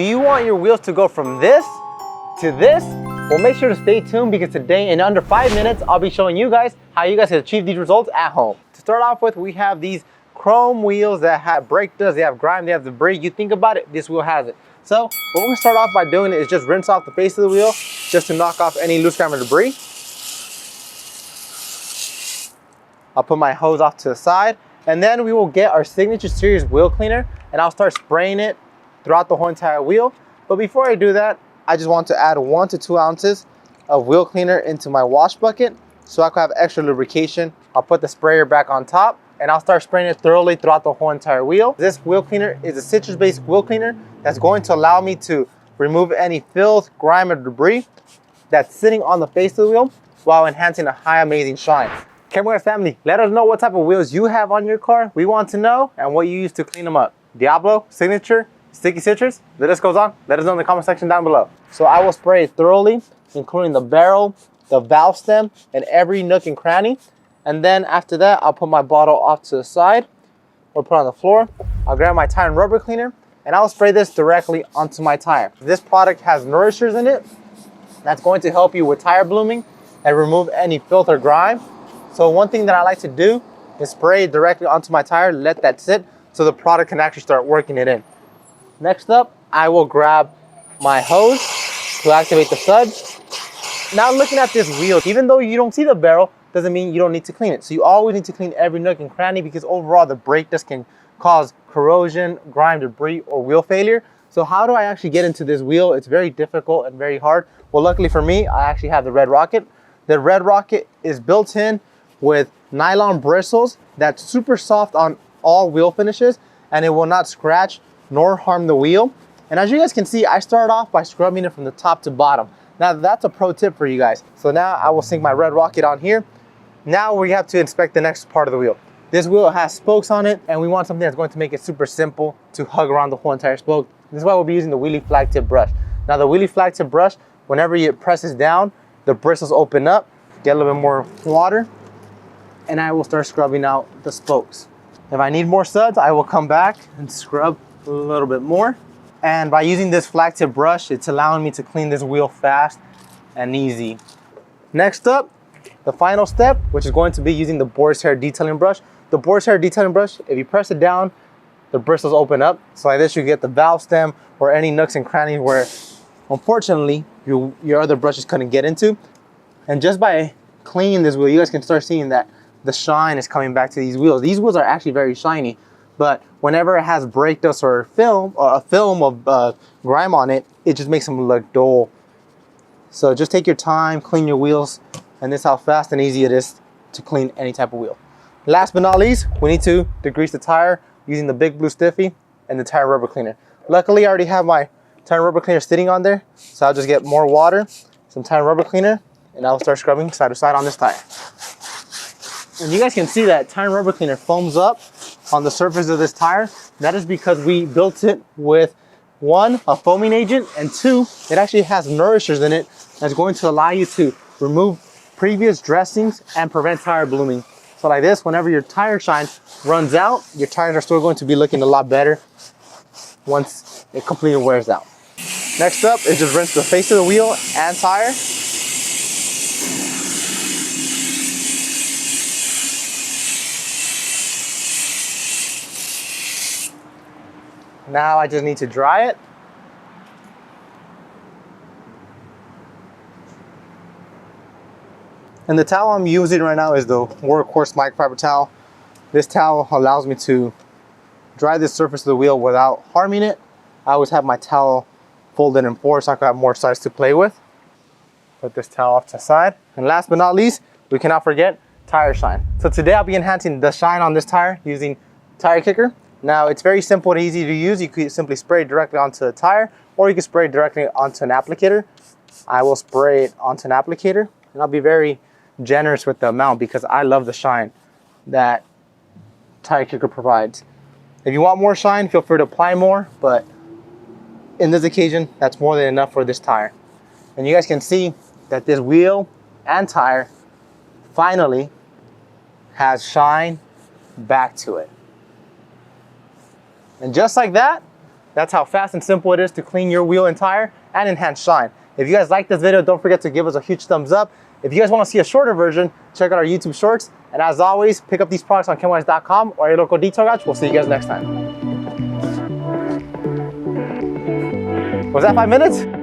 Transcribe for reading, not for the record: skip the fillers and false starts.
do you want your wheels to go from this to this? Well, make sure to stay tuned because today in under 5 minutes, I'll be showing you guys how you guys can achieve these results at home. To start off with, we have these chrome wheels that have brake dust, they have grime, they have debris. You think about it, this wheel has it. So what we're gonna start off by doing is just rinse off the face of the wheel just to knock off any loose grime or debris. I'll put my hose off to the side, and then we will get our Signature Series wheel cleaner and I'll start spraying it throughout the whole entire wheel. But before I do that, I just want to add 1 to 2 ounces of wheel cleaner into my wash bucket so I can have extra lubrication. I'll put the sprayer back on top and I'll start spraying it thoroughly throughout the whole entire wheel. This wheel cleaner is a citrus-based wheel cleaner that's going to allow me to remove any filth, grime, or debris that's sitting on the face of the wheel while enhancing a high amazing shine. Camera family, let us know what type of wheels you have on your car. We want to know, and what you use to clean them up. Diablo, Signature, Sticky Citrus, the list goes on. Let us know in the comment section down below. So I will spray it thoroughly, including the barrel, the valve stem, and every nook and cranny. And then after that, I'll put my bottle off to the side or put it on the floor. I'll grab my tire and rubber cleaner and I'll spray this directly onto my tire. This product has nourishers in it that's going to help you with tire blooming and remove any filth or grime. So one thing that I like to do is spray it directly onto my tire, let that sit so the product can actually start working it in. Next up, I will grab my hose to activate the suds. Now looking at this wheel, even though you don't see the barrel, doesn't mean you don't need to clean it. So you always need to clean every nook and cranny because overall the brake dust can cause corrosion, grime, debris, or wheel failure. So how do I actually get into this wheel? It's very difficult and very hard. Well, luckily for me, I actually have the Red Rocket. The Red Rocket is built in with nylon bristles that's super soft on all wheel finishes and it will not scratch nor harm the wheel. And as you guys can see, I started off by scrubbing it from the top to bottom. Now that's a pro tip for you guys. So now I will sink my Red Rocket on here. Now we have to inspect the next part of the wheel. This wheel has spokes on it and we want something that's going to make it super simple to hug around the whole entire spoke. This is why we'll be using the wheelie flag tip brush. Now the wheelie flag tip brush, whenever it presses down, the bristles open up, get a little bit more water, and I will start scrubbing out the spokes. If I need more suds, I will come back and scrub a little bit more. And by using this flag tip brush, it's allowing me to clean this wheel fast and easy. Next up, the final step, which is going to be using the boar's hair detailing brush. The boar's hair detailing brush, if you press it down, the bristles open up. So like this, you get the valve stem or any nooks and crannies where unfortunately your other brushes couldn't get into. And just by cleaning this wheel, you guys can start seeing that the shine is coming back to these wheels. These wheels are actually very shiny, but whenever it has brake dust or film or a film of grime on it, it just makes them look dull. So just take your time, clean your wheels, and this is how fast and easy it is to clean any type of wheel. Last but not least, we need to degrease the tire using the Big Blue Stiffy and the tire rubber cleaner. Luckily, I already have my tire rubber cleaner sitting on there, so I'll just get more water, some tire rubber cleaner, and I'll start scrubbing side to side on this tire. And you guys can see that tire rubber cleaner foams up on the surface of this tire. That is because we built it with 1, a foaming agent, and 2, it actually has nourishers in it that's going to allow you to remove previous dressings and prevent tire blooming. So like this, whenever your tire shine runs out, your tires are still going to be looking a lot better once it completely wears out. Next up is just rinse the face of the wheel and tire. Now I just need to dry it. And the towel I'm using right now is the Workhorse microfiber towel. This towel allows me to dry the surface of the wheel without harming it. I always have my towel folded in 4 so I can have more size to play with. Put this towel off to the side. And last but not least, we cannot forget tire shine. So today I'll be enhancing the shine on this tire using Tire Kicker. Now it's very simple and easy to use. You could simply spray it directly onto the tire or you can spray it directly onto an applicator. I will spray it onto an applicator and I'll be very generous with the amount because I love the shine that Tire Kicker provides. If you want more shine, feel free to apply more, but in this occasion, that's more than enough for this tire. And you guys can see that this wheel and tire finally has shine back to it. And just like that, That's how fast and simple it is to clean your wheel and tire and enhance shine. If you guys like this video, don't forget to give us a huge thumbs up. If you guys want to see a shorter version, check out our YouTube shorts. And as always, pick up these products on chemwise.com or your local detail garage. We'll see you guys next time. Was that 5 minutes?